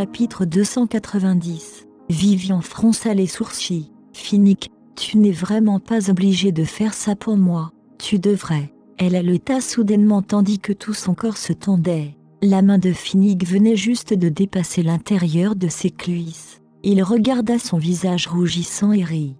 Chapitre 290. Vivian fronça les sourcils. Finnick, tu n'es vraiment pas obligé de faire ça pour moi. Tu devrais. Elle haleta soudainement tandis que tout son corps se tendait. La main de Finnick venait juste de dépasser l'intérieur de ses cuisses. Il regarda son visage rougissant et rit.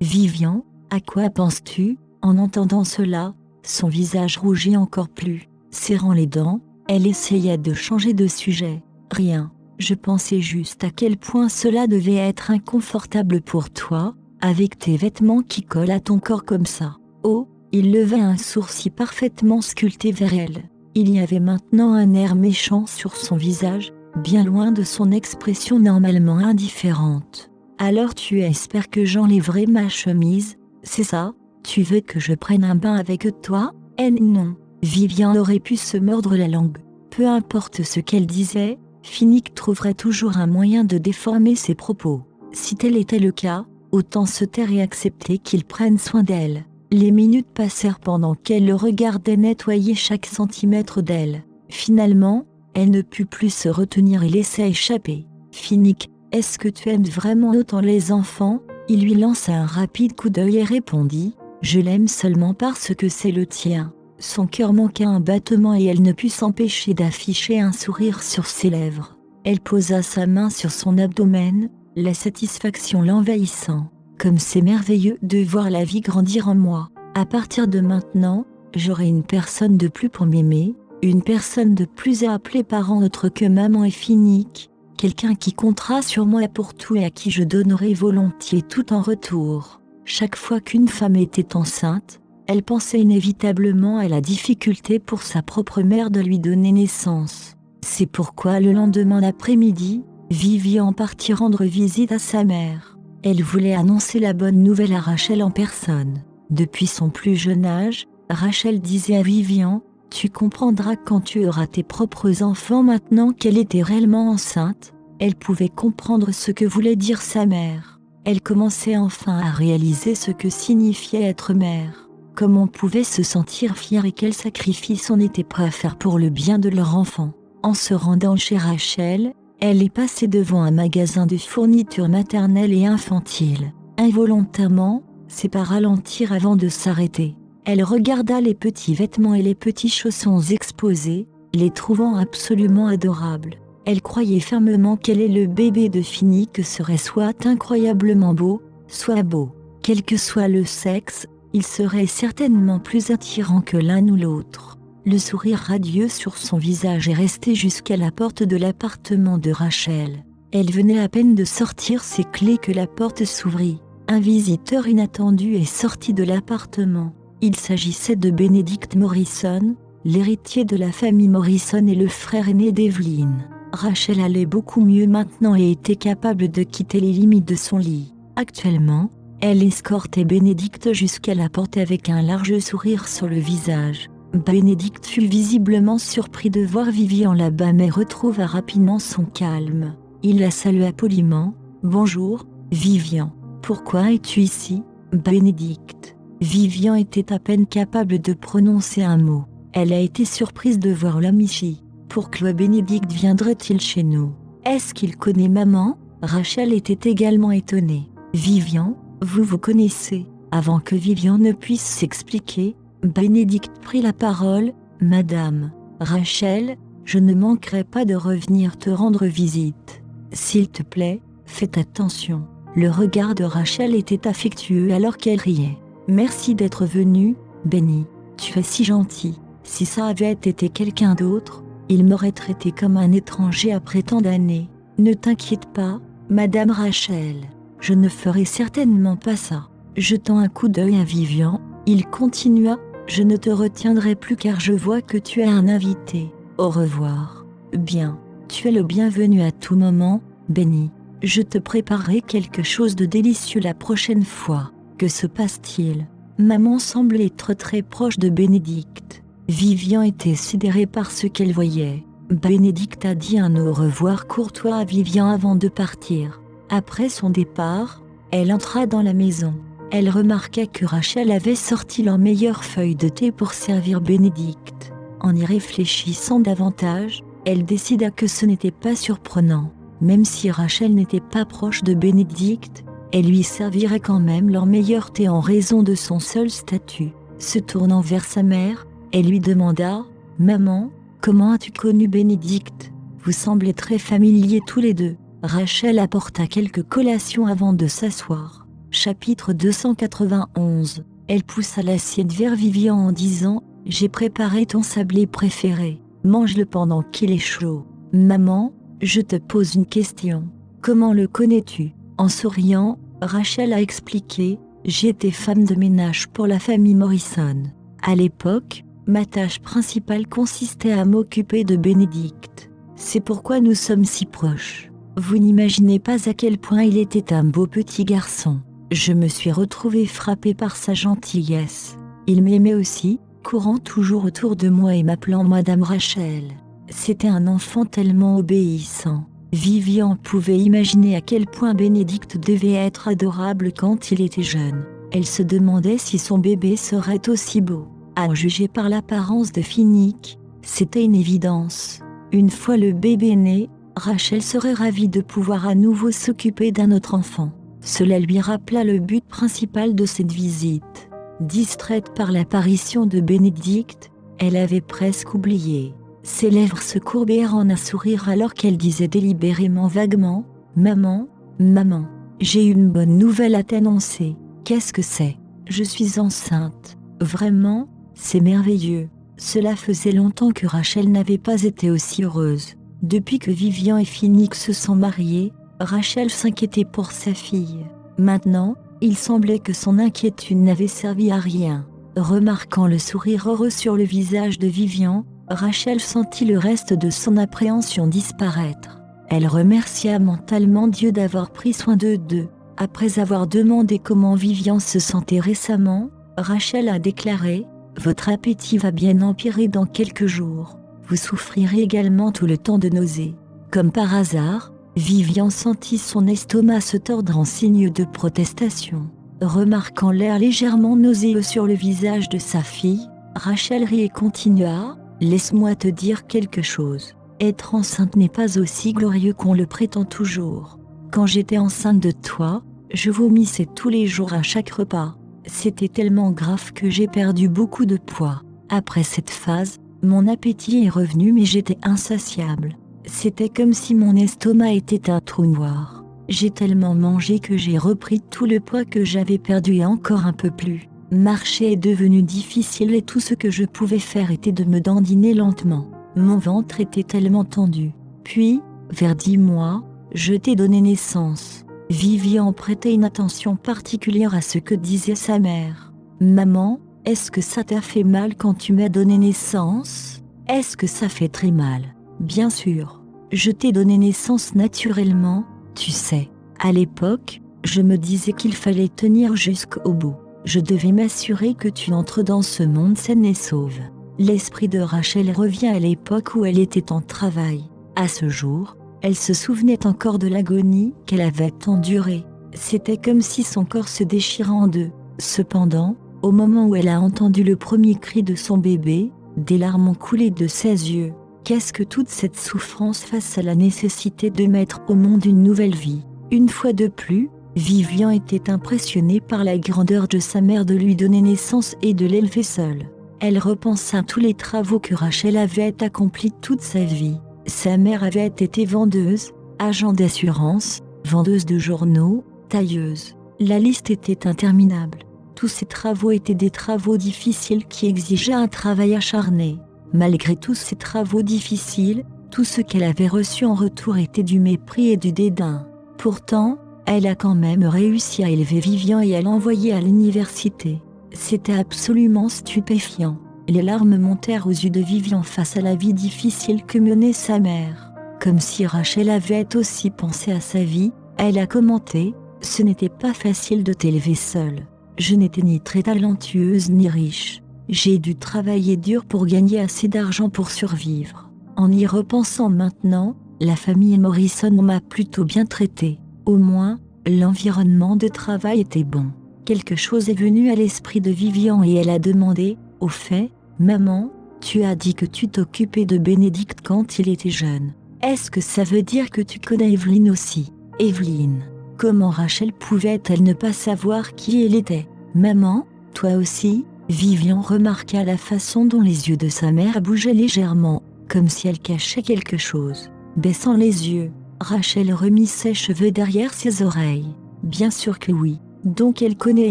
Vivian, à quoi penses-tu? En entendant cela, son visage rougit encore plus. Serrant les dents, elle essaya de changer de sujet. Rien, je pensais juste à quel point cela devait être inconfortable pour toi, avec tes vêtements qui collent à ton corps comme ça. Oh, il levait un sourcil parfaitement sculpté vers elle. Il y avait maintenant un air méchant sur son visage, bien loin de son expression normalement indifférente. Alors tu espères que j'enlèverai ma chemise, c'est ça? Tu veux que je prenne un bain avec toi? Non. Vivian aurait pu se mordre la langue. Peu importe ce qu'elle disait, Finnick trouverait toujours un moyen de déformer ses propos. Si tel était le cas, autant se taire et accepter qu'il prenne soin d'elle. Les minutes passèrent pendant qu'elle le regardait nettoyer chaque centimètre d'elle. Finalement, elle ne put plus se retenir et laissa échapper. Finnick, est-ce que tu aimes vraiment autant les enfants? Il lui lança un rapide coup d'œil et répondit, je l'aime seulement parce que c'est le tien. Son cœur manqua un battement et elle ne put s'empêcher d'afficher un sourire sur ses lèvres. Elle posa sa main sur son abdomen, la satisfaction l'envahissant. Comme c'est merveilleux de voir la vie grandir en moi. À partir de maintenant, j'aurai une personne de plus pour m'aimer, une personne de plus à appeler parent autre que maman et Finnick, quelqu'un qui comptera sur moi pour tout et à qui je donnerai volontiers tout en retour. Chaque fois qu'une femme était enceinte, elle pensait inévitablement à la difficulté pour sa propre mère de lui donner naissance. C'est pourquoi le lendemain d'après-midi, Vivian partit rendre visite à sa mère. Elle voulait annoncer la bonne nouvelle à Rachel en personne. Depuis son plus jeune âge, Rachel disait à Vivian, « Tu comprendras quand tu auras tes propres enfants. » Maintenant qu'elle était réellement enceinte, elle pouvait comprendre ce que voulait dire sa mère. Elle commençait enfin à réaliser ce que signifiait être mère. Comme on pouvait se sentir fière et quel sacrifice on était prêt à faire pour le bien de leur enfant. En se rendant chez Rachel, elle est passée devant un magasin de fournitures maternelles et infantiles. Involontairement, c'est pas ralentir avant de s'arrêter. Elle regarda les petits vêtements et les petits chaussons exposés, les trouvant absolument adorables. Elle croyait fermement qu'elle et le bébé de Finnick seraient soit incroyablement beaux, soit beaux. Quel que soit le sexe, ils seraient certainement plus attirants que l'un ou l'autre. Le sourire radieux sur son visage est resté jusqu'à la porte de l'appartement de Rachel. Elle venait à peine de sortir ses clés que la porte s'ouvrit. Un visiteur inattendu est sorti de l'appartement. Il s'agissait de Benedict Morrison, l'héritier de la famille Morrison et le frère aîné d'Evelyn. Rachel allait beaucoup mieux maintenant et était capable de quitter les limites de son lit. Actuellement, elle escortait Benedict jusqu'à la porte avec un large sourire sur le visage. Benedict fut visiblement surpris de voir Vivian là-bas mais retrouva rapidement son calme. Il la salua poliment. « Bonjour, Vivian. Pourquoi es-tu ici, Benedict ?» Vivian était à peine capable de prononcer un mot. Elle a été surprise de voir l'Amishi. « Pourquoi Benedict viendrait-il chez nous? Est-ce qu'il connaît maman ?» Rachel était également étonnée. « Vivian, vous vous connaissez ?» Avant que Vivian ne puisse s'expliquer, Benedict prit la parole. « Madame Rachel, je ne manquerai pas de revenir te rendre visite. S'il te plaît, faites attention. » Le regard de Rachel était affectueux alors qu'elle riait. « Merci d'être venue, Benny. Tu es si gentil. Si ça avait été quelqu'un d'autre, il m'aurait traité comme un étranger après tant d'années. Ne t'inquiète pas, Madame Rachel. Je ne ferai certainement pas ça. » Jetant un coup d'œil à Vivian, il continua. « Je ne te retiendrai plus car je vois que tu es un invité. Au revoir. » « Bien, tu es le bienvenu à tout moment, Benny. Je te préparerai quelque chose de délicieux la prochaine fois. » Que se passe-t-il? Maman semble être très proche de Benedict. Vivian était sidérée par ce qu'elle voyait. Benedict a dit un au revoir courtois à Vivian avant de partir. Après son départ, elle entra dans la maison. Elle remarqua que Rachel avait sorti leur meilleure feuille de thé pour servir Benedict. En y réfléchissant davantage, Elle décida que ce n'était pas surprenant. Même si Rachel n'était pas proche de Bénédicte, elle lui servirait quand même leur meilleur thé en raison de son seul statut. Se tournant vers sa mère, elle lui demanda « Maman, comment as-tu connu Bénédicte ? Vous semblez très familiers tous les deux. » Rachel apporta quelques collations avant de s'asseoir. Chapitre 291. Elle poussa l'assiette vers Vivian en disant « J'ai préparé ton sablé préféré. Mange-le pendant qu'il est chaud. »« Maman, je te pose une question. Comment le connais-tu ?» En souriant, Rachel a expliqué « J'étais femme de ménage pour la famille Morrison. À l'époque, ma tâche principale consistait à m'occuper de Bénédicte. C'est pourquoi nous sommes si proches. Vous n'imaginez pas à quel point il était un beau petit garçon. Je me suis retrouvée frappée par sa gentillesse. Il m'aimait aussi, courant toujours autour de moi et m'appelant Madame Rachel. C'était un enfant tellement obéissant. » Vivian pouvait imaginer à quel point Bénédicte devait être adorable quand il était jeune. Elle se demandait si son bébé serait aussi beau. À en juger par l'apparence de Finnick, c'était une évidence. Une fois le bébé né, Rachel serait ravie de pouvoir à nouveau s'occuper d'un autre enfant. Cela lui rappela le but principal de cette visite. Distraite par l'apparition de Bénédicte, elle avait presque oublié. Ses lèvres se courbèrent en un sourire alors qu'elle disait délibérément vaguement « Maman, maman, j'ai une bonne nouvelle à t'annoncer. » « Qu'est-ce que c'est ? Je suis enceinte. » « Vraiment ? C'est merveilleux. » Cela faisait longtemps que Rachel n'avait pas été aussi heureuse. Depuis que Vivian et Finnick se sont mariés, Rachel s'inquiétait pour sa fille. Maintenant, il semblait que son inquiétude n'avait servi à rien. Remarquant le sourire heureux sur le visage de Vivian, Rachel sentit le reste de son appréhension disparaître. Elle remercia mentalement Dieu d'avoir pris soin d'eux deux. Après avoir demandé comment Vivian se sentait récemment, Rachel a déclaré « Votre appétit va bien empirer dans quelques jours. Vous souffrirez également tout le temps de nausées. » Comme par hasard, Vivian sentit son estomac se tordre en signe de protestation. Remarquant l'air légèrement nauséeux sur le visage de sa fille, Rachel rit et continua « Laisse-moi te dire quelque chose. Être enceinte n'est pas aussi glorieux qu'on le prétend toujours. Quand j'étais enceinte de toi, je vomissais tous les jours à chaque repas. C'était tellement grave que j'ai perdu beaucoup de poids. Après cette phase, mon appétit est revenu mais j'étais insatiable. C'était comme si mon estomac était un trou noir. J'ai tellement mangé que j'ai repris tout le poids que j'avais perdu et encore un peu plus. Marcher est devenu difficile et tout ce que je pouvais faire était de me dandiner lentement. Mon ventre était tellement tendu. Puis, vers 10 mois, je t'ai donné naissance. Vivian prêtait une attention particulière à ce que disait sa mère. Maman, est-ce que ça t'a fait mal quand tu m'as donné naissance ? Est-ce que ça fait très mal ? Bien sûr. Je t'ai donné naissance naturellement, tu sais. À l'époque, je me disais qu'il fallait tenir jusqu'au bout. Je devais m'assurer que tu entres dans ce monde saine et sauve. L'esprit de Rachel revient à l'époque où elle était en travail. À ce jour, elle se souvenait encore de l'agonie qu'elle avait endurée. C'était comme si son corps se déchirait en deux. Cependant, au moment où elle a entendu le premier cri de son bébé, des larmes ont coulé de ses yeux. Qu'est-ce que toute cette souffrance face à la nécessité de mettre au monde une nouvelle vie ? Une fois de plus, Vivian était impressionnée par la grandeur de sa mère de lui donner naissance et de l'élever seule. Elle repensa à tous les travaux que Rachel avait accomplis toute sa vie. Sa mère avait été vendeuse, agent d'assurance, vendeuse de journaux, tailleuse. La liste était interminable. Tous ces travaux étaient des travaux difficiles qui exigeaient un travail acharné. Malgré tous ces travaux difficiles, tout ce qu'elle avait reçu en retour était du mépris et du dédain. Pourtant, elle a quand même réussi à élever Vivian et à l'envoyer à l'université. C'était absolument stupéfiant. Les larmes montèrent aux yeux de Vivian face à la vie difficile que menait sa mère. Comme si Rachel avait aussi pensé à sa vie, elle a commenté « Ce n'était pas facile de t'élever seule. Je n'étais ni très talentueuse ni riche. J'ai dû travailler dur pour gagner assez d'argent pour survivre. En y repensant maintenant, la famille Morrison m'a plutôt bien traitée. Au moins, l'environnement de travail était bon. » Quelque chose est venu à l'esprit de Vivian et elle a demandé « Au fait, maman, Tu as dit que tu t'occupais de Bénédicte quand il était jeune. Est-ce que ça veut dire que tu connais Evelyne aussi? Evelyne. Comment Rachel pouvait-elle ne pas savoir qui elle était? Maman, toi aussi? Vivian remarqua la façon dont les yeux de sa mère bougeaient légèrement, comme si elle cachait quelque chose. Baissant les yeux, Rachel remit ses cheveux derrière ses oreilles. Bien sûr que oui. Donc elle connaît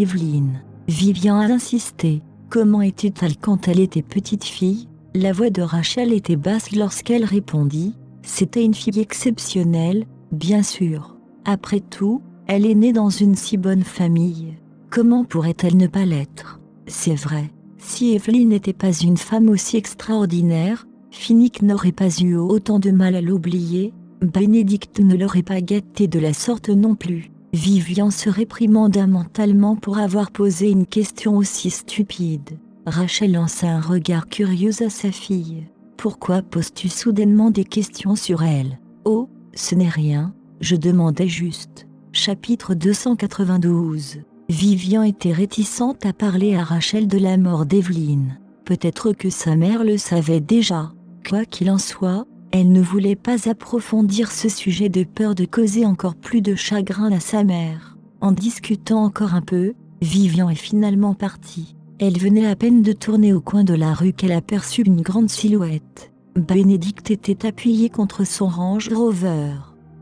Evelyne. Vivian a insisté. Comment était-elle quand elle était petite fille? La voix de Rachel était basse lorsqu'elle répondit. C'était une fille exceptionnelle, bien sûr. Après tout, elle est née dans une si bonne famille. Comment pourrait-elle ne pas l'être? C'est vrai. Si Evelyne n'était pas une femme aussi extraordinaire, Finnick n'aurait pas eu autant de mal à l'oublier. Bénédicte ne l'aurait pas gâtée de la sorte non plus. Vivian se réprimanda mentalement pour avoir posé une question aussi stupide. Rachel lança un regard curieux à sa fille. Pourquoi poses-tu soudainement des questions sur elle? Oh, ce n'est rien, je demandais juste. Chapitre 292. Vivian était réticente à parler à Rachel de la mort d'Evelyne. Peut-être que sa mère le savait déjà. Quoi qu'il en soit, elle ne voulait pas approfondir ce sujet de peur de causer encore plus de chagrin à sa mère. En discutant encore un peu, Vivian est finalement partie. Elle venait à peine de tourner au coin de la rue qu'elle aperçut une grande silhouette. Bénédicte était appuyé contre son Range Rover.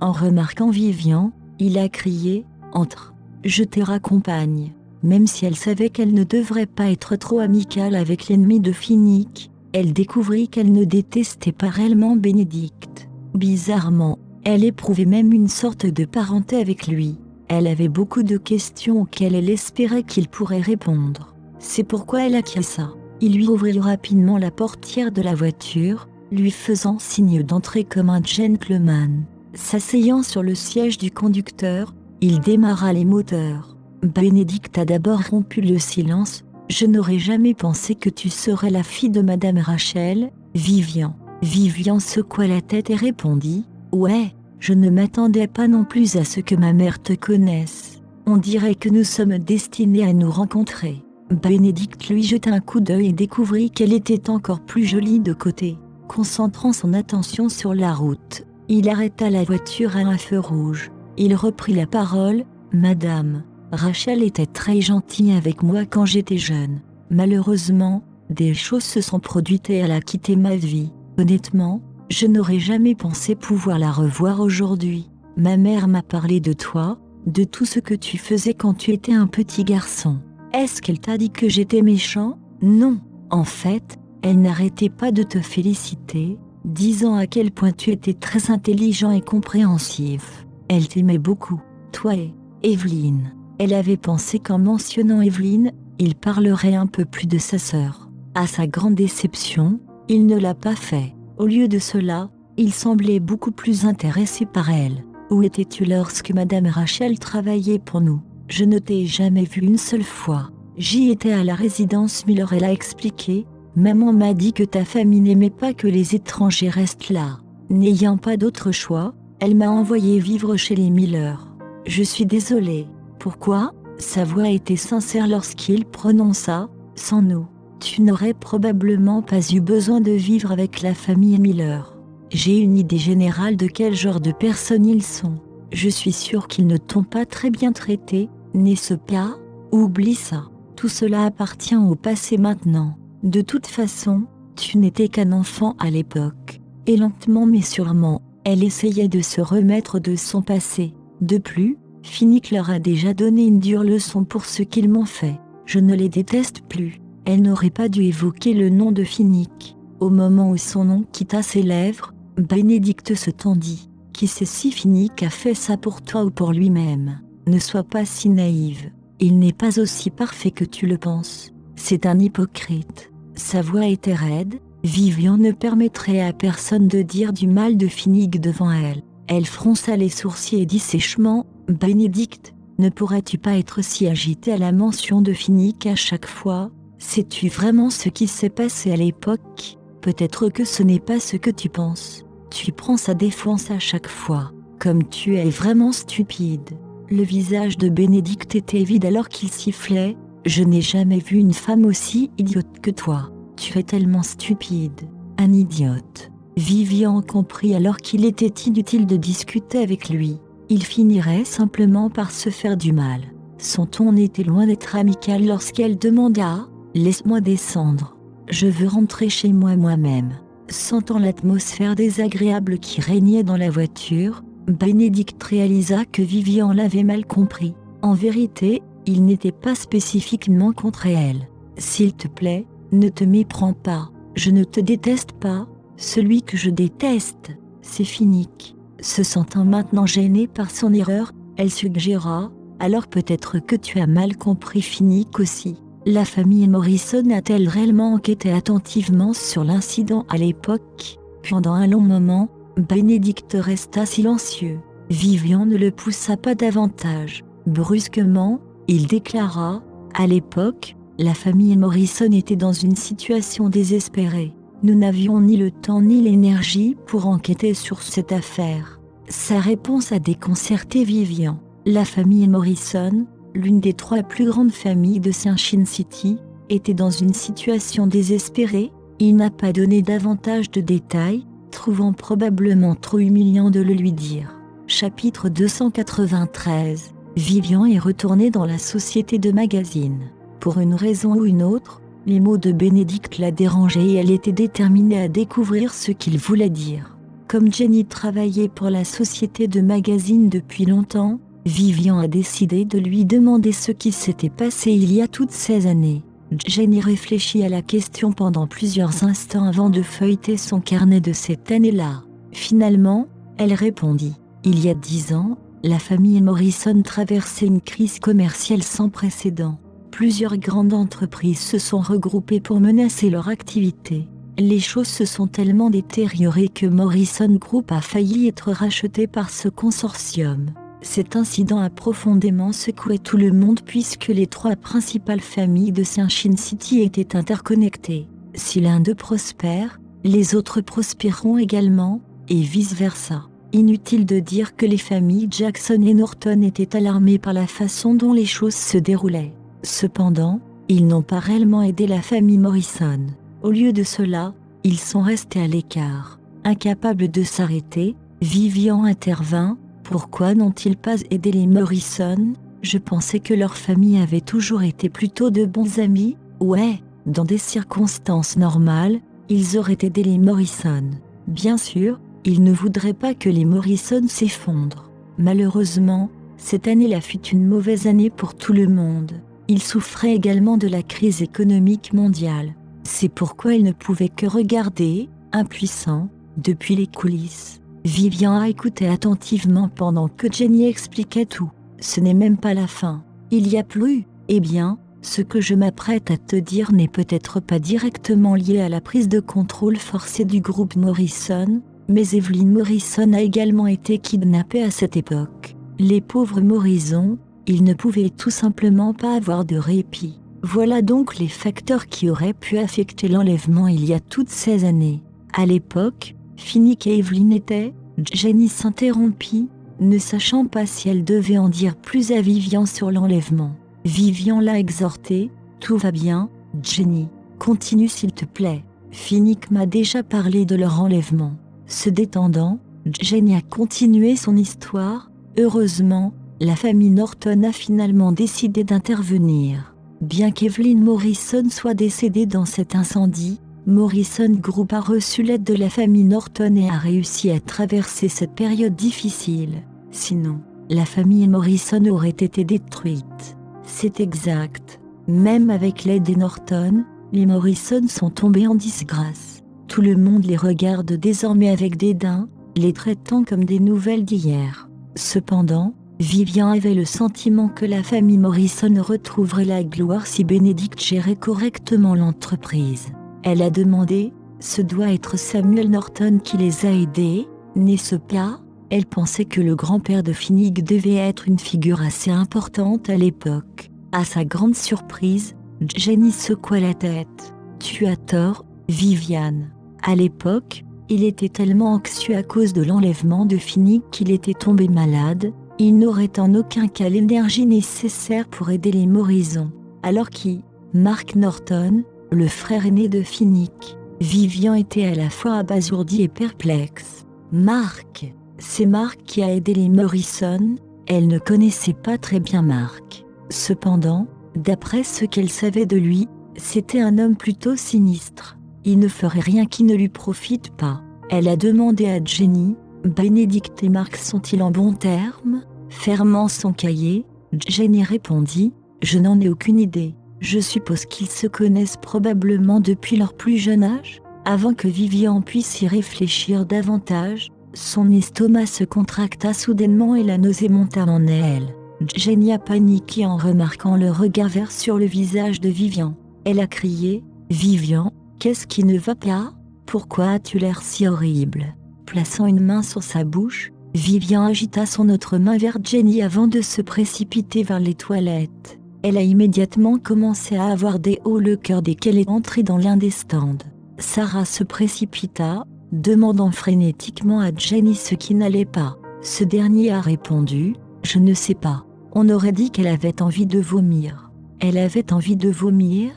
En remarquant Vivian, il a crié « Entre !» Je te raccompagne. Même si elle savait qu'elle ne devrait pas être trop amicale avec l'ennemi de Finnick, elle découvrit qu'elle ne détestait pas réellement Bénédicte. Bizarrement, elle éprouvait même une sorte de parenté avec lui. Elle avait beaucoup de questions auxquelles elle espérait qu'il pourrait répondre. C'est pourquoi elle acquiesça. Il lui ouvrit rapidement la portière de la voiture, lui faisant signe d'entrer comme un gentleman. S'asseyant sur le siège du conducteur, il démarra les moteurs. Bénédicte a d'abord rompu le silence. Je n'aurais jamais pensé que tu serais la fille de Madame Rachel, Vivian. Vivian secoua la tête et répondit « Ouais, je ne m'attendais pas non plus à ce que ma mère te connaisse. On dirait que nous sommes destinés à nous rencontrer. » Bénédicte lui jeta un coup d'œil et découvrit qu'elle était encore plus jolie de côté. Concentrant son attention sur la route, il arrêta la voiture à un feu rouge. Il reprit la parole « Madame, Rachel était très gentille avec moi quand j'étais jeune. Malheureusement, des choses se sont produites et elle a quitté ma vie. Honnêtement, je n'aurais jamais pensé pouvoir la revoir aujourd'hui. Ma mère m'a parlé de toi, de tout ce que tu faisais quand tu étais un petit garçon. Est-ce qu'elle t'a dit que j'étais méchant? Non. En fait, elle n'arrêtait pas de te féliciter, disant à quel point tu étais très intelligent et compréhensif. Elle t'aimait beaucoup, toi et Evelyne. Elle avait pensé qu'en mentionnant Evelyne, il parlerait un peu plus de sa sœur. À sa grande déception, il ne l'a pas fait. Au lieu de cela, il semblait beaucoup plus intéressé par elle. Où étais-tu lorsque Madame Rachel travaillait pour nous? Je ne t'ai jamais vu une seule fois. J'y étais à la résidence Miller, elle a expliqué. Maman m'a dit que ta famille n'aimait pas que les étrangers restent là. N'ayant pas d'autre choix, elle m'a envoyé vivre chez les Miller. Je suis désolée. Pourquoi? Sa voix était sincère lorsqu'il prononça « Sans nous, tu n'aurais probablement pas eu besoin de vivre avec la famille Miller. J'ai une idée générale de quel genre de personnes ils sont. Je suis sûre qu'ils ne t'ont pas très bien traité, n'est-ce pas? Oublie ça. Tout cela appartient au passé maintenant. De toute façon, tu n'étais qu'un enfant à l'époque. » Et lentement mais sûrement, elle essayait de se remettre de son passé. De plus, Finnick leur a déjà donné une dure leçon pour ce qu'ils m'ont fait. Je ne les déteste plus. Elle n'aurait pas dû évoquer le nom de Finnick. Au moment où son nom quitta ses lèvres, Bénédicte se tendit. Qui sait si Finnick a fait ça pour toi ou pour lui-même? Ne sois pas si naïve. Il n'est pas aussi parfait que tu le penses. C'est un hypocrite. Sa voix était raide. Vivian ne permettrait à personne de dire du mal de Finnick devant elle. Elle fronça les sourcils et dit sèchement « Bénédicte, ne pourrais-tu pas être si agitée à la mention de Finnick à chaque fois? Sais-tu vraiment ce qui s'est passé à l'époque? Peut-être que ce n'est pas ce que tu penses. Tu prends sa défense à chaque fois. Comme tu es vraiment stupide. » Le visage de Bénédicte était vide alors qu'il sifflait. « Je n'ai jamais vu une femme aussi idiote que toi. Tu es tellement stupide, un idiote. Vivian comprit alors qu'il était inutile de discuter avec lui. Il finirait simplement par se faire du mal. Son ton était loin d'être amical lorsqu'elle demanda « Laisse-moi descendre. Je veux rentrer chez moi moi-même. » Sentant l'atmosphère désagréable qui régnait dans la voiture, Bénédicte réalisa que Vivian l'avait mal compris. En vérité, il n'était pas spécifiquement contre elle. « S'il te plaît, ne te méprends pas. Je ne te déteste pas. Celui que je déteste, c'est Finnick. » Se sentant maintenant gênée par son erreur, elle suggéra « Alors peut-être que tu as mal compris Finnick aussi. » La famille Morrison a-t-elle réellement enquêté attentivement sur l'incident à l'époque? Pendant un long moment, Bénédicte resta silencieux. Vivian ne le poussa pas davantage. Brusquement, il déclara « À l'époque, la famille Morrison était dans une situation désespérée. Nous n'avions ni le temps ni l'énergie pour enquêter sur cette affaire. » Sa réponse a déconcerté Vivian. La famille Morrison, l'une des 3 plus grandes familles de Sunshine City, était dans une situation désespérée. Il n'a pas donné davantage de détails, trouvant probablement trop humiliant de le lui dire. Chapitre 293. Vivian est retournée dans la société de magazines. Pour une raison ou une autre, les mots de Bénédicte la dérangeaient et elle était déterminée à découvrir ce qu'ils voulaient dire. Comme Jenny travaillait pour la société de magazines depuis longtemps, Vivian a décidé de lui demander ce qui s'était passé il y a toutes ces années. Jenny réfléchit à la question pendant plusieurs instants avant de feuilleter son carnet de cette année-là. Finalement, elle répondit. Il y a 10 ans, la famille Morrison traversait une crise commerciale sans précédent. Plusieurs grandes entreprises se sont regroupées pour menacer leur activité. Les choses se sont tellement détériorées que Morrison Group a failli être racheté par ce consortium. Cet incident a profondément secoué tout le monde puisque les 3 principales familles de Sunshine City étaient interconnectées. Si l'un d'eux prospère, les autres prospéreront également, et vice-versa. Inutile de dire que les familles Jackson et Norton étaient alarmées par la façon dont les choses se déroulaient. Cependant, ils n'ont pas réellement aidé la famille Morrison. Au lieu de cela, ils sont restés à l'écart. Incapables de s'arrêter, Vivian intervint. Pourquoi n'ont-ils pas aidé les Morrison? Je pensais que leur famille avait toujours été plutôt de bons amis. Ouais, dans des circonstances normales, ils auraient aidé les Morrison. Bien sûr, ils ne voudraient pas que les Morrison s'effondrent. Malheureusement, cette année-là fut une mauvaise année pour tout le monde. Ils souffraient également de la crise économique mondiale. C'est pourquoi ils ne pouvaient que regarder, impuissants, depuis les coulisses. Vivian a écouté attentivement pendant que Jenny expliquait tout. Ce n'est même pas la fin. Il y a plus. Eh bien, ce que je m'apprête à te dire n'est peut-être pas directement lié à la prise de contrôle forcée du groupe Morrison, mais Evelyn Morrison a également été kidnappée à cette époque. Les pauvres Morrison, ils ne pouvaient tout simplement pas avoir de répit. Voilà donc les facteurs qui auraient pu affecter l'enlèvement il y a toutes ces années. À l'époque, Finnick et Evelyn étaient... Jenny s'interrompit, ne sachant pas si elle devait en dire plus à Vivian sur l'enlèvement. Vivian l'a exhortée, « Tout va bien, Jenny, continue s'il te plaît. Finnick m'a déjà parlé de leur enlèvement. » Se détendant, Jenny a continué son histoire. Heureusement, la famille Norton a finalement décidé d'intervenir. Bien qu'Evelyn Morrison soit décédée dans cet incendie, Morrison Group a reçu l'aide de la famille Norton et a réussi à traverser cette période difficile. Sinon, la famille Morrison aurait été détruite. C'est exact. Même avec l'aide des Norton, les Morrison sont tombés en disgrâce. Tout le monde les regarde désormais avec dédain, les traitant comme des nouvelles d'hier. Cependant, Vivian avait le sentiment que la famille Morrison retrouverait la gloire si Bénédicte gérait correctement l'entreprise. Elle a demandé, « Ce doit être Samuel Norton qui les a aidés, n'est-ce pas ?» Elle pensait que le grand-père de Finnick devait être une figure assez importante à l'époque. À sa grande surprise, Jenny secoua la tête. « Tu as tort, Viviane. À l'époque, il était tellement anxieux à cause de l'enlèvement de Finnick qu'il était tombé malade. Il n'aurait en aucun cas l'énergie nécessaire pour aider les Morrison. Alors qui, Mark Norton, le frère aîné de Finnick. Vivian était à la fois abasourdi et perplexe. Mark, c'est Mark qui a aidé les Morrison. Elle ne connaissait pas très bien Mark. Cependant, d'après ce qu'elle savait de lui, c'était un homme plutôt sinistre. Il ne ferait rien qui ne lui profite pas. Elle a demandé à Jenny, Bénédicte et Mark sont-ils en bons termes? Fermant son cahier, Jenny répondit, je n'en ai aucune idée. Je suppose qu'ils se connaissent probablement depuis leur plus jeune âge. Avant que Vivian puisse y réfléchir davantage, son estomac se contracta soudainement et la nausée monta en elle. Jenny a paniqué en remarquant le regard vert sur le visage de Vivian. Elle a crié, Vivian, qu'est-ce qui ne va pas? Pourquoi as-tu l'air si horrible? Plaçant une main sur sa bouche, Vivian agita son autre main vers Jenny avant de se précipiter vers les toilettes. Elle a immédiatement commencé à avoir des hauts le cœur dès qu'elle est entrée dans l'un des stands. Sarah se précipita, demandant frénétiquement à Jenny ce qui n'allait pas. Ce dernier a répondu, je ne sais pas. On aurait dit qu'elle avait envie de vomir. Elle avait envie de vomir?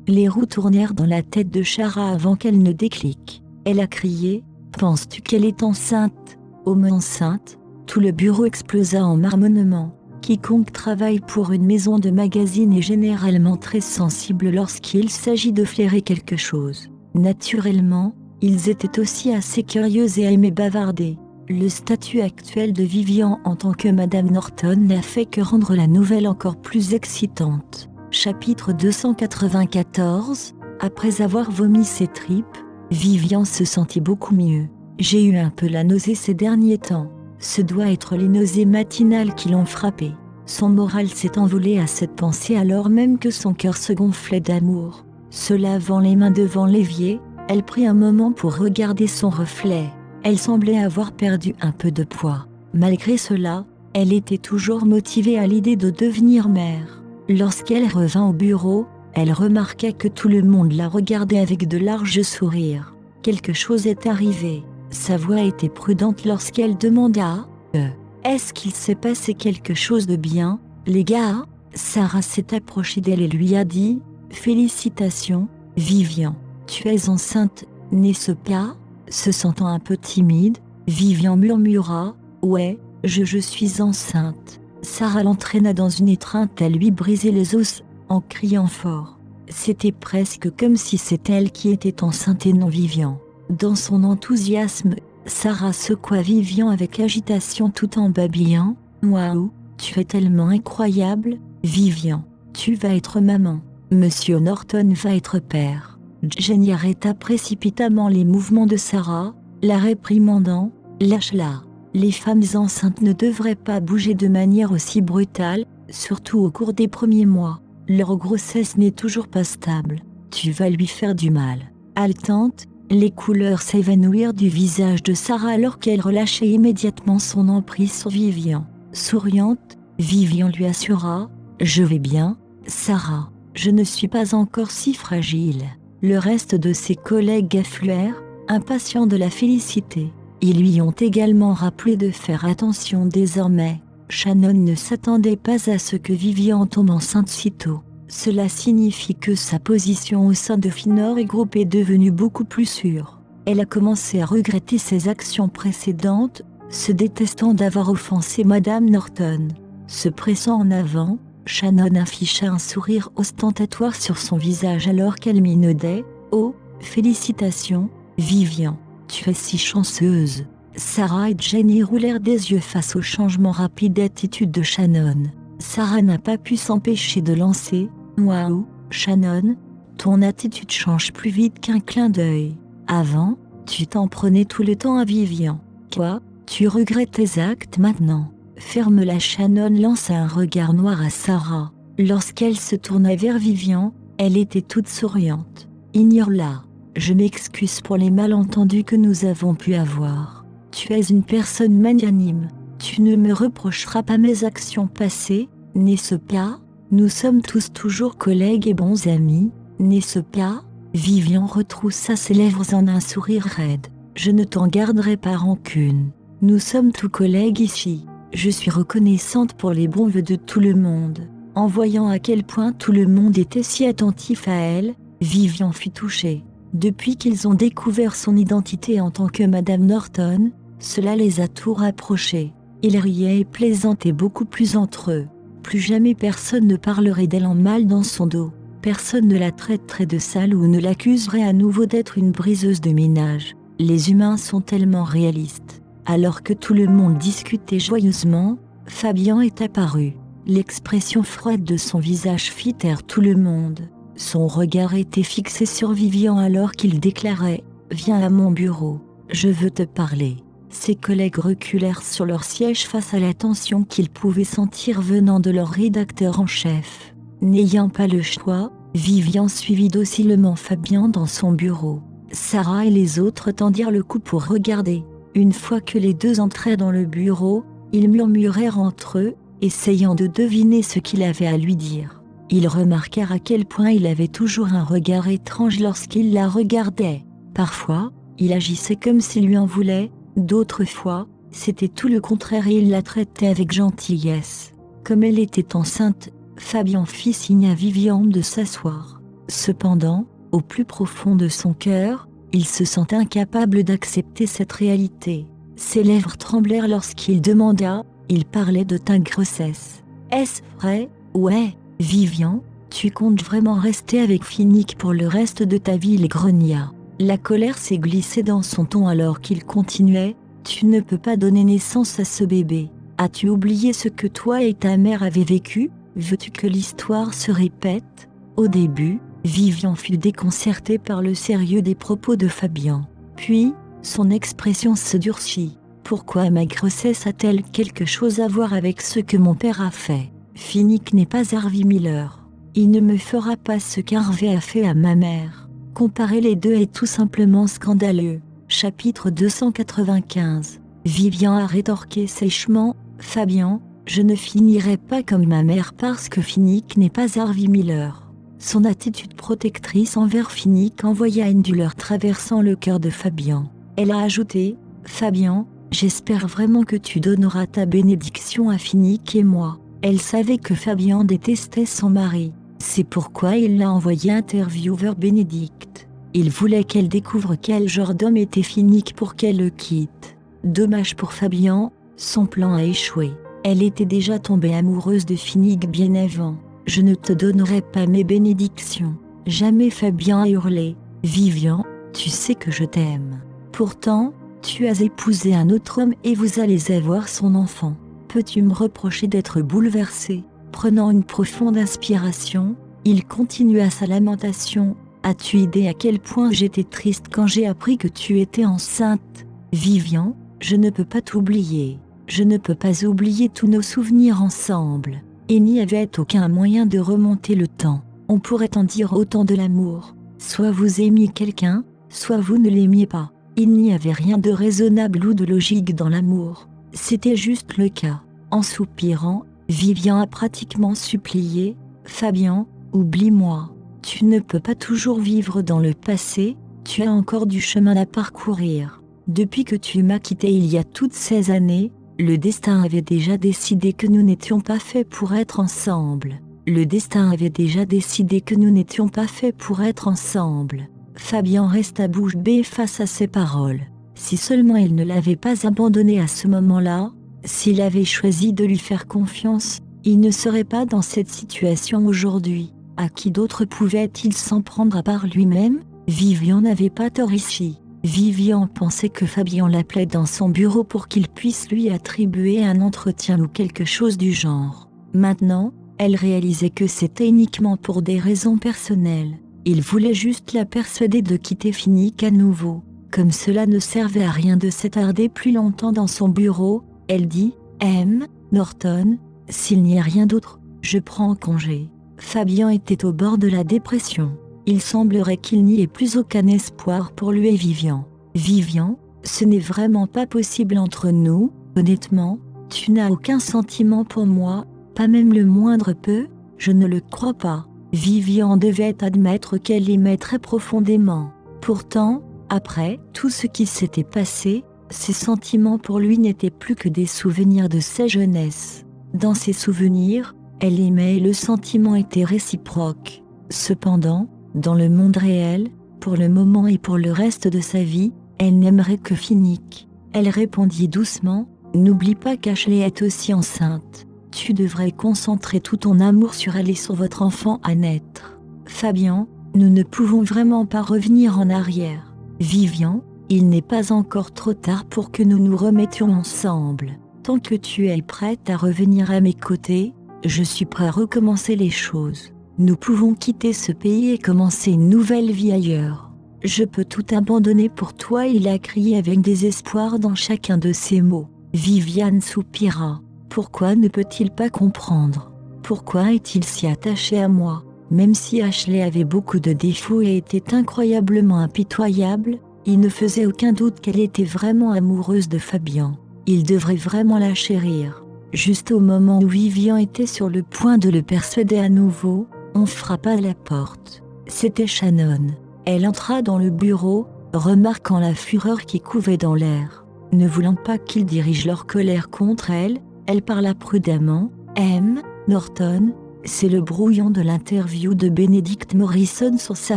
Les roues tournèrent dans la tête de Sarah avant qu'elle ne déclique. Elle a crié, penses-tu qu'elle est enceinte? Homme enceinte? Tout le bureau explosa en marmonnements. Quiconque travaille pour une maison de magazine est généralement très sensible lorsqu'il s'agit de flairer quelque chose. Naturellement, ils étaient aussi assez curieux et aimaient bavarder. Le statut actuel de Vivian en tant que Madame Norton n'a fait que rendre la nouvelle encore plus excitante. Chapitre 294. Après avoir vomi ses tripes, Vivian se sentit beaucoup mieux. J'ai eu un peu la nausée ces derniers temps. Ce doit être les nausées matinales qui l'ont frappé. Son moral s'est envolé à cette pensée alors même que son cœur se gonflait d'amour. Se lavant les mains devant l'évier, elle prit un moment pour regarder son reflet. Elle semblait avoir perdu un peu de poids. Malgré cela, elle était toujours motivée à l'idée de devenir mère. Lorsqu'elle revint au bureau, elle remarqua que tout le monde la regardait avec de larges sourires. Quelque chose est arrivé. Sa voix était prudente lorsqu'elle demanda « Est-ce qu'il s'est passé quelque chose de bien, les gars ?» Sarah s'est approchée d'elle et lui a dit « Félicitations, Vivian. Tu es enceinte, n'est-ce pas ?» Se sentant un peu timide, Vivian murmura « Ouais, je suis enceinte. » Sarah l'entraîna dans une étreinte à lui briser les os, en criant fort. C'était presque comme si c'était elle qui était enceinte et non Vivian. Dans son enthousiasme, Sarah secoua Vivian avec agitation tout en babillant « Waouh, tu es tellement incroyable, Vivian. Tu vas être maman. Monsieur Norton va être père. » Jenny arrêta précipitamment les mouvements de Sarah, la réprimandant « Lâche-la. Les femmes enceintes ne devraient pas bouger de manière aussi brutale, surtout au cours des premiers mois. Leur grossesse n'est toujours pas stable. Tu vas lui faire du mal. » Haletante, les couleurs s'évanouirent du visage de Sarah alors qu'elle relâchait immédiatement son emprise sur Vivian. Souriante, Vivian lui assura « Je vais bien, Sarah. Je ne suis pas encore si fragile. » Le reste de ses collègues affluèrent, impatients de la féliciter. Ils lui ont également rappelé de faire attention désormais. Shannon ne s'attendait pas à ce que Vivian tombe enceinte si tôt. Cela signifie que sa position au sein de Finor et Group est devenue beaucoup plus sûre. Elle a commencé à regretter ses actions précédentes, se détestant d'avoir offensé Madame Norton. Se pressant en avant, Shannon afficha un sourire ostentatoire sur son visage alors qu'elle minaudait. « Oh, félicitations, Vivian, tu es si chanceuse. » Sarah et Jenny roulèrent des yeux face au changement rapide d'attitude de Shannon. Sarah n'a pas pu s'empêcher de lancer « Waouh, Shannon, ton attitude change plus vite qu'un clin d'œil. Avant, tu t'en prenais tout le temps à Vivian. Toi, tu regrettes tes actes maintenant. » Ferme-la. Shannon lança un regard noir à Sarah. Lorsqu'elle se tourna vers Vivian, elle était toute souriante. « Ignore-la. Je m'excuse pour les malentendus que nous avons pu avoir. Tu es une personne magnanime. Tu ne me reprocheras pas mes actions passées, n'est-ce pas? Nous sommes tous toujours collègues et bons amis, n'est-ce pas? » Vivian retroussa ses lèvres en un sourire raide. « Je ne t'en garderai pas rancune. Nous sommes tous collègues ici. Je suis reconnaissante pour les bons vœux de tout le monde. » En voyant à quel point tout le monde était si attentif à elle, Vivian fut touchée. Depuis qu'ils ont découvert son identité en tant que Madame Norton, cela les a tout rapprochés. Ils riaient et plaisantaient beaucoup plus entre eux. Plus jamais personne ne parlerait d'elle en mal dans son dos. Personne ne la traiterait de sale ou ne l'accuserait à nouveau d'être une briseuse de ménage. Les humains sont tellement réalistes. Alors que tout le monde discutait joyeusement, Fabian est apparu. L'expression froide de son visage fit taire tout le monde. Son regard était fixé sur Vivian alors qu'il déclarait « Viens à mon bureau, je veux te parler ». Ses collègues reculèrent sur leur siège face à la tension qu'ils pouvaient sentir venant de leur rédacteur en chef. N'ayant pas le choix, Vivian suivit docilement Fabian dans son bureau. Sarah et les autres tendirent le cou pour regarder. Une fois que les deux entrèrent dans le bureau, ils murmurèrent entre eux, essayant de deviner ce qu'il avait à lui dire. Ils remarquèrent à quel point il avait toujours un regard étrange lorsqu'il la regardait. Parfois, il agissait comme s'il lui en voulait, d'autres fois, c'était tout le contraire et il la traitait avec gentillesse. Comme elle était enceinte, Fabian fit signe à Vivian de s'asseoir. Cependant, au plus profond de son cœur, il se sentait incapable d'accepter cette réalité. Ses lèvres tremblèrent lorsqu'il demanda « Il parlait de ta grossesse. Est-ce vrai ?»« Ouais, Vivian, tu comptes vraiment rester avec Finnick pour le reste de ta vie ?» il grogna. La colère s'est glissée dans son ton alors qu'il continuait « Tu ne peux pas donner naissance à ce bébé. As-tu oublié ce que toi et ta mère avez vécu? Veux-tu que l'histoire se répète ?» Au début, Vivian fut déconcertée par le sérieux des propos de Fabian. Puis, son expression se durcit. « Pourquoi ma grossesse a-t-elle quelque chose à voir avec ce que mon père a fait? Finnick n'est pas Harvey Miller. Il ne me fera pas ce qu'Harvey a fait à ma mère. » Comparer les deux est tout simplement scandaleux. Chapitre 295. Vivian a rétorqué sèchement « Fabian, je ne finirai pas comme ma mère parce que Finnick n'est pas Harvey Miller. » Son attitude protectrice envers Finnick envoya une douleur traversant le cœur de Fabian. Elle a ajouté « Fabian, j'espère vraiment que tu donneras ta bénédiction à Finnick et moi. » Elle savait que Fabian détestait son mari. C'est pourquoi il l'a envoyé intervieweur Bénédicte. Il voulait qu'elle découvre quel genre d'homme était Finnick pour qu'elle le quitte. Dommage pour Fabian, son plan a échoué. Elle était déjà tombée amoureuse de Finnick bien avant. « Je ne te donnerai pas mes bénédictions. » Jamais Fabian a hurlé. « Vivian, tu sais que je t'aime. Pourtant, tu as épousé un autre homme et vous allez avoir son enfant. Peux-tu me reprocher d'être bouleversée ?» Prenant une profonde inspiration, il continua sa lamentation. « As-tu idée à quel point j'étais triste quand j'ai appris que tu étais enceinte? Vivian, je ne peux pas t'oublier. Je ne peux pas oublier tous nos souvenirs ensemble. » Il n'y avait aucun moyen de remonter le temps. On pourrait en dire autant de l'amour. Soit vous aimiez quelqu'un, soit vous ne l'aimiez pas. Il n'y avait rien de raisonnable ou de logique dans l'amour. C'était juste le cas. En soupirant, Vivian a pratiquement supplié « Fabian, oublie-moi. Tu ne peux pas toujours vivre dans le passé, tu as encore du chemin à parcourir. Depuis que tu m'as quitté il y a toutes ces années, le destin avait déjà décidé que nous n'étions pas faits pour être ensemble. Le destin avait déjà décidé que nous n'étions pas faits pour être ensemble. » Fabian resta bouche bée face à ces paroles. Si seulement il ne l'avait pas abandonné à ce moment-là, s'il avait choisi de lui faire confiance, il ne serait pas dans cette situation aujourd'hui. À qui d'autre pouvait-il s'en prendre à part lui-même? Vivian n'avait pas tort ici. Vivian pensait que Fabian l'appelait dans son bureau pour qu'il puisse lui attribuer un entretien ou quelque chose du genre. Maintenant, elle réalisait que c'était uniquement pour des raisons personnelles. Il voulait juste la persuader de quitter Finnick à nouveau. Comme cela ne servait à rien de s'attarder plus longtemps dans son bureau, elle dit « M. Norton, s'il n'y a rien d'autre, je prends congé. » Fabian était au bord de la dépression. Il semblerait qu'il n'y ait plus aucun espoir pour lui et Vivian. « Vivian, ce n'est vraiment pas possible entre nous, honnêtement, tu n'as aucun sentiment pour moi, pas même le moindre peu, je ne le crois pas. » Vivian devait admettre qu'elle l'aimait très profondément. Pourtant, après tout ce qui s'était passé, ses sentiments pour lui n'étaient plus que des souvenirs de sa jeunesse. Dans ses souvenirs, elle aimait et le sentiment était réciproque. Cependant, Dans le monde réel, pour le moment et pour le reste de sa vie, elle n'aimerait que Finnick. Elle répondit doucement, n'oublie pas qu'Ashley est aussi enceinte. Tu devrais concentrer tout ton amour sur elle et sur votre enfant à naître. Fabian, nous ne pouvons vraiment pas revenir en arrière. Vivian, il n'est pas encore trop tard pour que nous nous remettions ensemble. Tant que tu es prête à revenir à mes côtés, je suis prêt à recommencer les choses. Nous pouvons quitter ce pays et commencer une nouvelle vie ailleurs. Je peux tout abandonner pour toi, il a crié avec désespoir dans chacun de ses mots. Viviane soupira. Pourquoi ne peut-il pas comprendre? Pourquoi est-il si attaché à moi? Même si Ashley avait beaucoup de défauts et était incroyablement impitoyable, il ne faisait aucun doute qu'elle était vraiment amoureuse de Fabian. Il devrait vraiment la chérir. Juste au moment où Vivian était sur le point de le persuader à nouveau, on frappa à la porte. C'était Shannon. Elle entra dans le bureau, remarquant la fureur qui couvait dans l'air. Ne voulant pas qu'ils dirigent leur colère contre elle, elle parla prudemment. « M. Norton, c'est le brouillon de l'interview de Benedict Morrison sur sa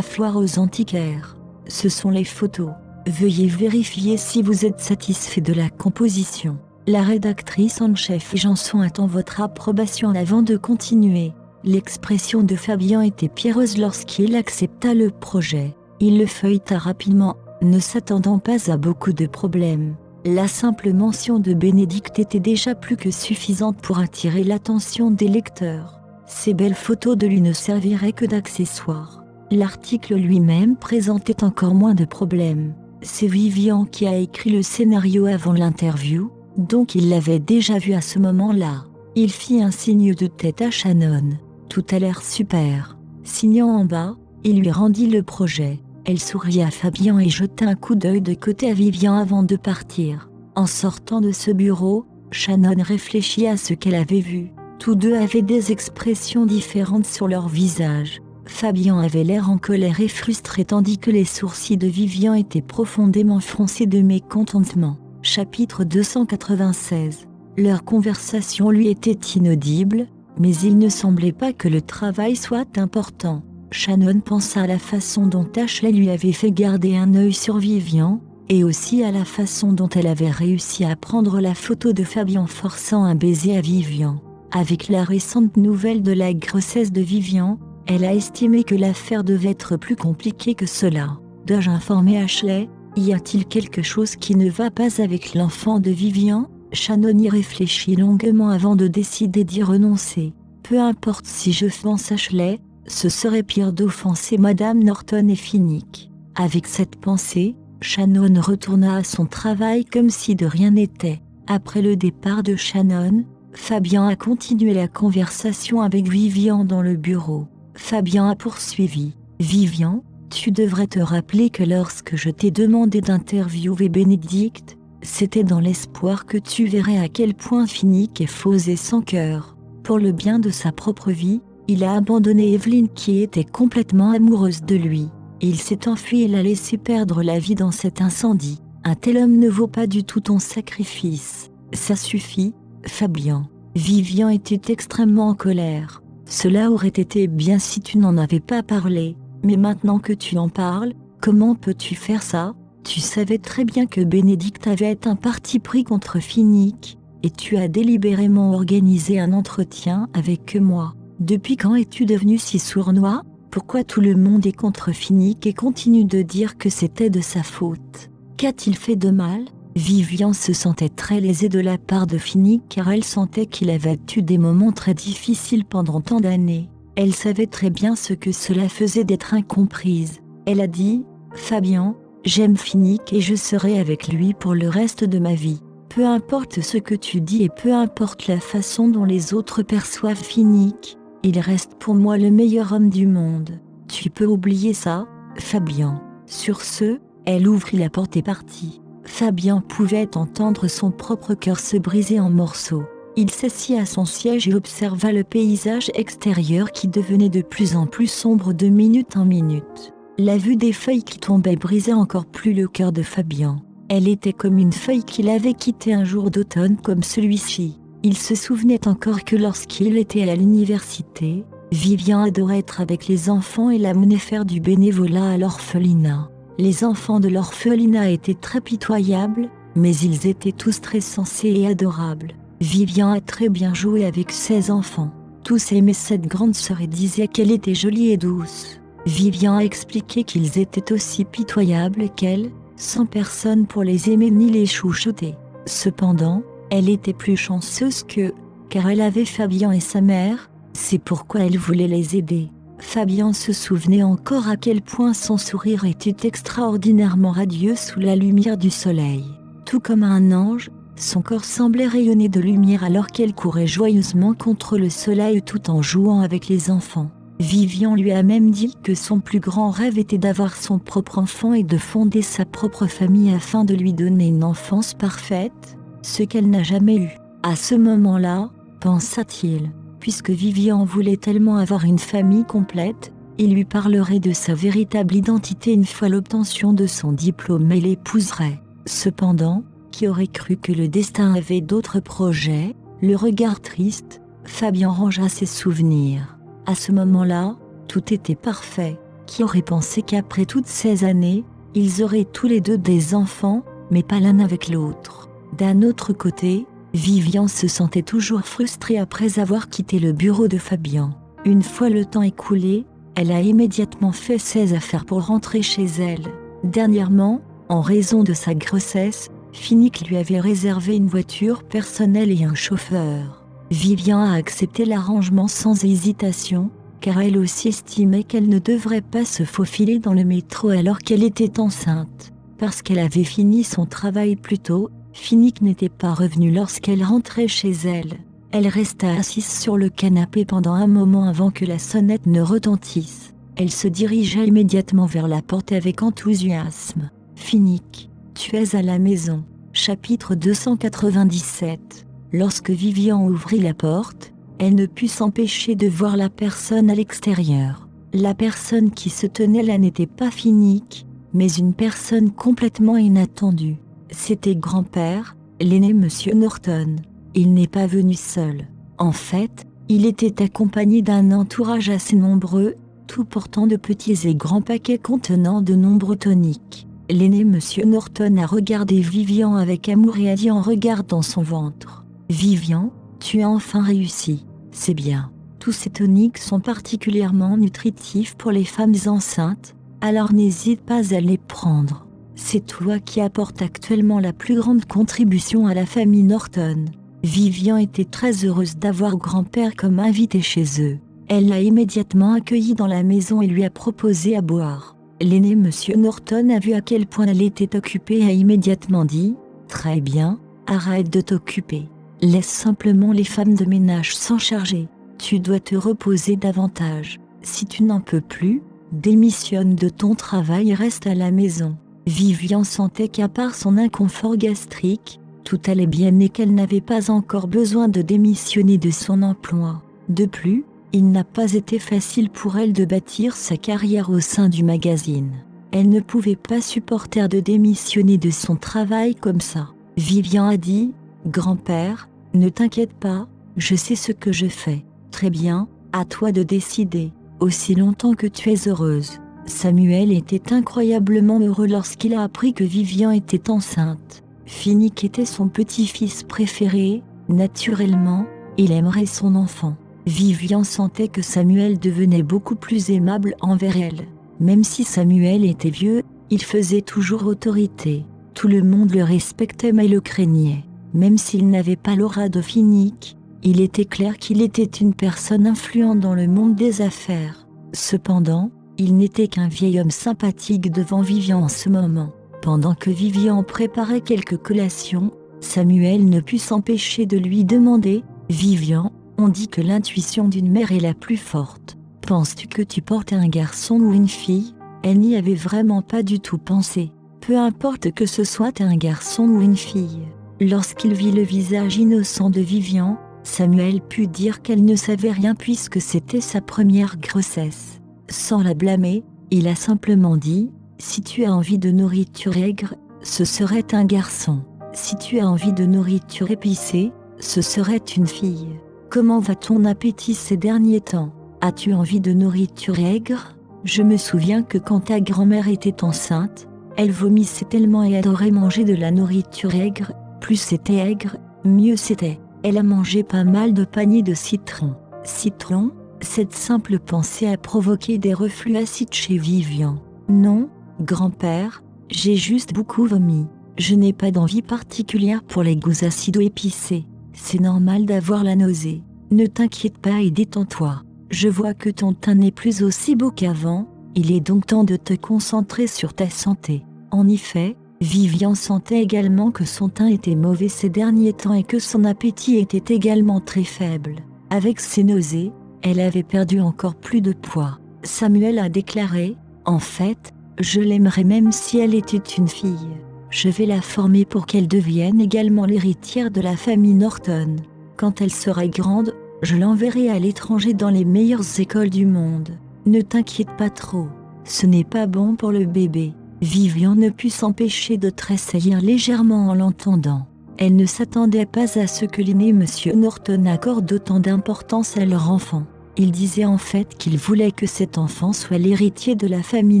foire aux antiquaires. Ce sont les photos. Veuillez vérifier si vous êtes satisfait de la composition. La rédactrice en chef Janson attend votre approbation avant de continuer. » L'expression de Fabian était pierreuse lorsqu'il accepta le projet. Il le feuilleta rapidement, ne s'attendant pas à beaucoup de problèmes. La simple mention de Bénédicte était déjà plus que suffisante pour attirer l'attention des lecteurs. Ces belles photos de lui ne serviraient que d'accessoires. L'article lui-même présentait encore moins de problèmes. C'est Vivian qui a écrit le scénario avant l'interview, donc il l'avait déjà vu à ce moment-là. Il fit un signe de tête à Shannon. Tout a l'air super. Signant en bas, il lui rendit le projet. Elle sourit à Fabian et jeta un coup d'œil de côté à Vivian avant de partir. En sortant de ce bureau, Shannon réfléchit à ce qu'elle avait vu. Tous deux avaient des expressions différentes sur leur visage. Fabian avait l'air en colère et frustré tandis que les sourcils de Vivian étaient profondément froncés de mécontentement. Chapitre 296. Leur conversation lui était inaudible, mais il ne semblait pas que le travail soit important. Shannon pensa à la façon dont Ashley lui avait fait garder un œil sur Vivian, et aussi à la façon dont elle avait réussi à prendre la photo de Fabian forçant un baiser à Vivian. Avec la récente nouvelle de la grossesse de Vivian, elle a estimé que l'affaire devait être plus compliquée que cela. Dois-je informer Ashley? Y a-t-il quelque chose qui ne va pas avec l'enfant de Vivian? Shannon y réfléchit longuement avant de décider d'y renoncer. Peu importe si je offense Ashley, ce serait pire d'offenser Madame Norton et Finnick. Avec cette pensée, Shannon retourna à son travail comme si de rien n'était. Après le départ de Shannon, Fabian a continué la conversation avec Vivian dans le bureau. Fabian a poursuivi. « Vivian, tu devrais te rappeler que lorsque je t'ai demandé d'interviewer Bénédicte, c'était dans l'espoir que tu verrais à quel point Finnick est fausse et sans cœur. Pour le bien de sa propre vie, il a abandonné Evelyn qui était complètement amoureuse de lui. Il s'est enfui et l'a laissé perdre la vie dans cet incendie. Un tel homme ne vaut pas du tout ton sacrifice. Ça suffit, Fabian. » Vivian était extrêmement en colère. Cela aurait été bien si tu n'en avais pas parlé. Mais maintenant que tu en parles, comment peux-tu faire ça? Tu savais très bien que Bénédicte avait un parti pris contre Finnick, et tu as délibérément organisé un entretien avec moi. Depuis quand es-tu devenu si sournois? Pourquoi tout le monde est contre Finnick et continue de dire que c'était de sa faute? Qu'a-t-il fait de mal? Vivian se sentait très lésée de la part de Finnick car elle sentait qu'il avait eu des moments très difficiles pendant tant d'années. Elle savait très bien ce que cela faisait d'être incomprise. Elle a dit « Fabian, j'aime Finnick et je serai avec lui pour le reste de ma vie. Peu importe ce que tu dis et peu importe la façon dont les autres perçoivent Finnick, il reste pour moi le meilleur homme du monde. Tu peux oublier ça, Fabian. » Sur ce, elle ouvrit la porte et partit. Fabian pouvait entendre son propre cœur se briser en morceaux. Il s'assit à son siège et observa le paysage extérieur qui devenait de plus en plus sombre de minute en minute. La vue des feuilles qui tombaient brisait encore plus le cœur de Fabian. Elle était comme une feuille qu'il avait quittée un jour d'automne comme celui-ci. Il se souvenait encore que lorsqu'il était à l'université, Vivian adorait être avec les enfants et l'amenait faire du bénévolat à l'orphelinat. Les enfants de l'orphelinat étaient très pitoyables, mais ils étaient tous très sensés et adorables. Vivian a très bien joué avec ses enfants. Tous aimaient cette grande sœur et disaient qu'elle était jolie et douce. Vivian a expliqué qu'ils étaient aussi pitoyables qu'elle, sans personne pour les aimer ni les chouchouter. Cependant, elle était plus chanceuse qu'eux, car elle avait Fabian et sa mère, c'est pourquoi elle voulait les aider. Fabian se souvenait encore à quel point son sourire était extraordinairement radieux sous la lumière du soleil. Tout comme un ange, son corps semblait rayonner de lumière alors qu'elle courait joyeusement contre le soleil tout en jouant avec les enfants. Vivian lui a même dit que son plus grand rêve était d'avoir son propre enfant et de fonder sa propre famille afin de lui donner une enfance parfaite, ce qu'elle n'a jamais eu. À ce moment-là, pensa-t-il, puisque Vivian voulait tellement avoir une famille complète, il lui parlerait de sa véritable identité une fois l'obtention de son diplôme et l'épouserait. Cependant, qui aurait cru que le destin avait d'autres projets? Le regard triste, Fabian rangea ses souvenirs. À ce moment-là, tout était parfait. Qui aurait pensé qu'après toutes ces années, ils auraient tous les deux des enfants, mais pas l'un avec l'autre? D'un autre côté, Vivian se sentait toujours frustrée après avoir quitté le bureau de Fabian. Une fois le temps écoulé, elle a immédiatement fait ses affaires pour rentrer chez elle. Dernièrement, en raison de sa grossesse, Finnick lui avait réservé une voiture personnelle et un chauffeur. Vivian a accepté l'arrangement sans hésitation, car elle aussi estimait qu'elle ne devrait pas se faufiler dans le métro alors qu'elle était enceinte. Parce qu'elle avait fini son travail plus tôt, Finnick n'était pas revenu lorsqu'elle rentrait chez elle. Elle resta assise sur le canapé pendant un moment avant que la sonnette ne retentisse. Elle se dirigea immédiatement vers la porte avec enthousiasme. « Finnick, tu es à la maison » Chapitre 297. Lorsque Vivian ouvrit la porte, elle ne put s'empêcher de voir la personne à l'extérieur. La personne qui se tenait là n'était pas Finnick, mais une personne complètement inattendue. C'était grand-père, l'aîné Monsieur Norton. Il n'est pas venu seul. En fait, il était accompagné d'un entourage assez nombreux, tout portant de petits et grands paquets contenant de nombreux toniques. L'aîné Monsieur Norton a regardé Vivian avec amour et a dit en regardant son ventre: « Vivian, tu as enfin réussi, c'est bien. Tous ces toniques sont particulièrement nutritifs pour les femmes enceintes, alors n'hésite pas à les prendre. C'est toi qui apportes actuellement la plus grande contribution à la famille Norton. » Vivian était très heureuse d'avoir grand-père comme invité chez eux. Elle l'a immédiatement accueilli dans la maison et lui a proposé à boire. L'aîné Monsieur Norton a vu à quel point elle était occupée et a immédiatement dit: « Très bien, arrête de t'occuper. Laisse simplement les femmes de ménage s'en charger. Tu dois te reposer davantage. Si tu n'en peux plus, démissionne de ton travail et reste à la maison. » Vivian sentait qu'à part son inconfort gastrique, tout allait bien et qu'elle n'avait pas encore besoin de démissionner de son emploi. De plus, il n'a pas été facile pour elle de bâtir sa carrière au sein du magazine. Elle ne pouvait pas supporter de démissionner de son travail comme ça. Vivian a dit: « Grand-père, ne t'inquiète pas, je sais ce que je fais. Très bien, à toi de décider, aussi longtemps que tu es heureuse. » Samuel était incroyablement heureux lorsqu'il a appris que Vivian était enceinte. Finnick était son petit-fils préféré, naturellement, il aimerait son enfant. Vivian sentait que Samuel devenait beaucoup plus aimable envers elle. Même si Samuel était vieux, il faisait toujours autorité. Tout le monde le respectait mais le craignait. Même s'il n'avait pas l'aura de Finnick, il était clair qu'il était une personne influente dans le monde des affaires. Cependant, il n'était qu'un vieil homme sympathique devant Vivian en ce moment. Pendant que Vivian préparait quelques collations, Samuel ne put s'empêcher de lui demander: « Vivian, on dit que l'intuition d'une mère est la plus forte. Penses-tu que tu portes un garçon ou une fille ?» Elle n'y avait vraiment pas du tout pensé. Peu importe que ce soit un garçon ou une fille. Lorsqu'il vit le visage innocent de Vivian, Samuel put dire qu'elle ne savait rien puisque c'était sa première grossesse. Sans la blâmer, il a simplement dit: « Si tu as envie de nourriture aigre, ce serait un garçon. Si tu as envie de nourriture épicée, ce serait une fille. Comment va ton appétit ces derniers temps ?» As-tu envie de nourriture aigre? Je me souviens que quand ta grand-mère était enceinte, elle vomissait tellement et adorait manger de la nourriture aigre. Plus c'était aigre, mieux c'était. Elle a mangé pas mal de paniers de citron. Citron? Cette simple pensée a provoqué des reflux acides chez Vivian. Non, grand-père, j'ai juste beaucoup vomi. Je n'ai pas d'envie particulière pour les goûts acides ou épicés. C'est normal d'avoir la nausée. Ne t'inquiète pas et détends-toi. Je vois que ton teint n'est plus aussi beau qu'avant, il est donc temps de te concentrer sur ta santé. En effet, Vivian sentait également que son teint était mauvais ces derniers temps et que son appétit était également très faible. Avec ses nausées, elle avait perdu encore plus de poids. Samuel a déclaré, « En fait, je l'aimerais même si elle était une fille. Je vais la former pour qu'elle devienne également l'héritière de la famille Norton. Quand elle sera grande, je l'enverrai à l'étranger dans les meilleures écoles du monde. Ne t'inquiète pas trop, ce n'est pas bon pour le bébé. » Vivian ne put s'empêcher de tressaillir légèrement en l'entendant. Elle ne s'attendait pas à ce que l'aîné Monsieur Norton accorde autant d'importance à leur enfant. Il disait en fait qu'il voulait que cet enfant soit l'héritier de la famille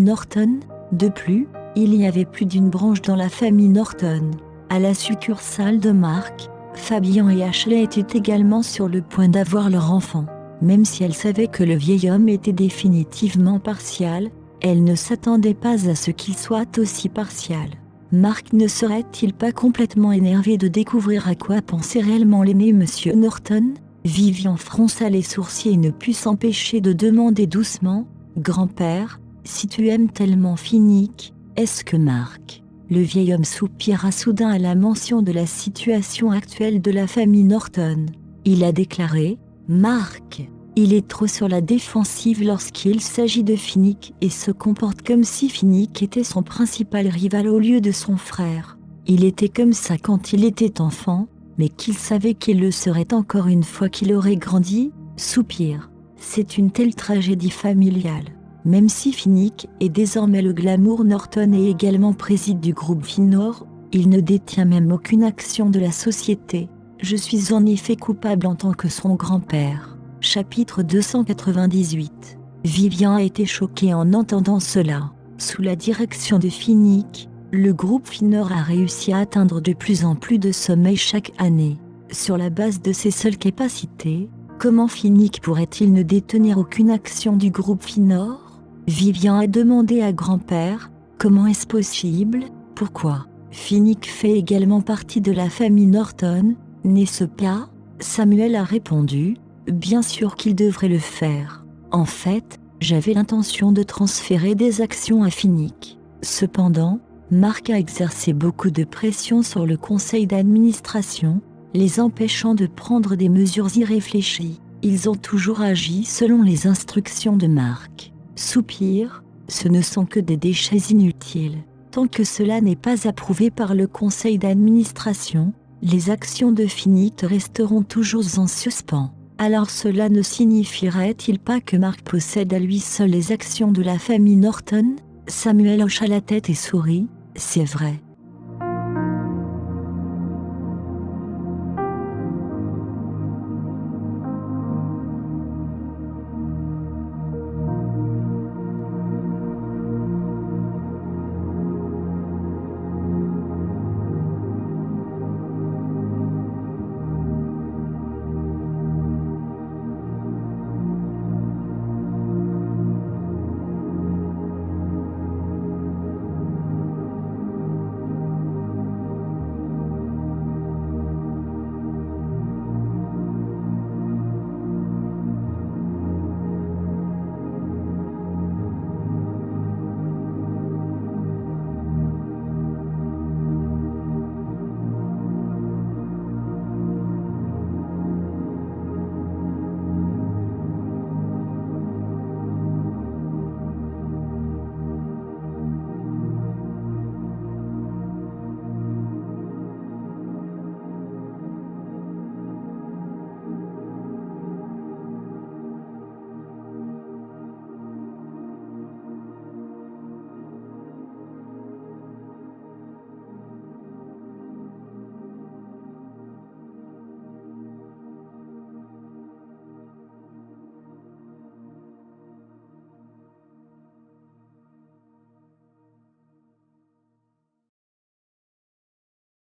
Norton. De plus, il y avait plus d'une branche dans la famille Norton. À la succursale de Mark, Fabian et Ashley étaient également sur le point d'avoir leur enfant. Même si elle savait que le vieil homme était définitivement partial, elle ne s'attendait pas à ce qu'il soit aussi partial. Mark ne serait-il pas complètement énervé de découvrir à quoi pensait réellement l'aîné Monsieur Norton? Vivian fronça les sourcils et ne put s'empêcher de demander doucement, « Grand-père, si tu aimes tellement Finnick, est-ce que Mark ?» Le vieil homme soupira soudain à la mention de la situation actuelle de la famille Norton. Il a déclaré, « Mark, il est trop sur la défensive lorsqu'il s'agit de Finnick et se comporte comme si Finnick était son principal rival au lieu de son frère. Il était comme ça quand il était enfant, mais qu'il savait qu'il le serait encore une fois qu'il aurait grandi. » Soupir. C'est une telle tragédie familiale. Même si Finnick est désormais le glamour Norton et également préside du groupe Finor, il ne détient même aucune action de la société. Je suis en effet coupable en tant que son grand-père. Chapitre 298. Vivian a été choquée en entendant cela. Sous la direction de Finnick, le groupe Finor a réussi à atteindre de plus en plus de sommets chaque année. Sur la base de ses seules capacités, comment Finnick pourrait-il ne détenir aucune action du groupe Finor? Vivian a demandé à grand-père, comment est-ce possible? Pourquoi? Finnick fait également partie de la famille Norton, n'est-ce pas? Samuel a répondu, bien sûr qu'il devrait le faire. En fait, j'avais l'intention de transférer des actions à Finnick. Cependant, Mark a exercé beaucoup de pression sur le conseil d'administration, les empêchant de prendre des mesures irréfléchies. Ils ont toujours agi selon les instructions de Mark. Soupir, ce ne sont que des déchets inutiles. Tant que cela n'est pas approuvé par le conseil d'administration, les actions de Finnick resteront toujours en suspens. Alors cela ne signifierait-il pas que Mark possède à lui seul les actions de la famille Norton? Samuel hocha la tête et sourit. C'est vrai.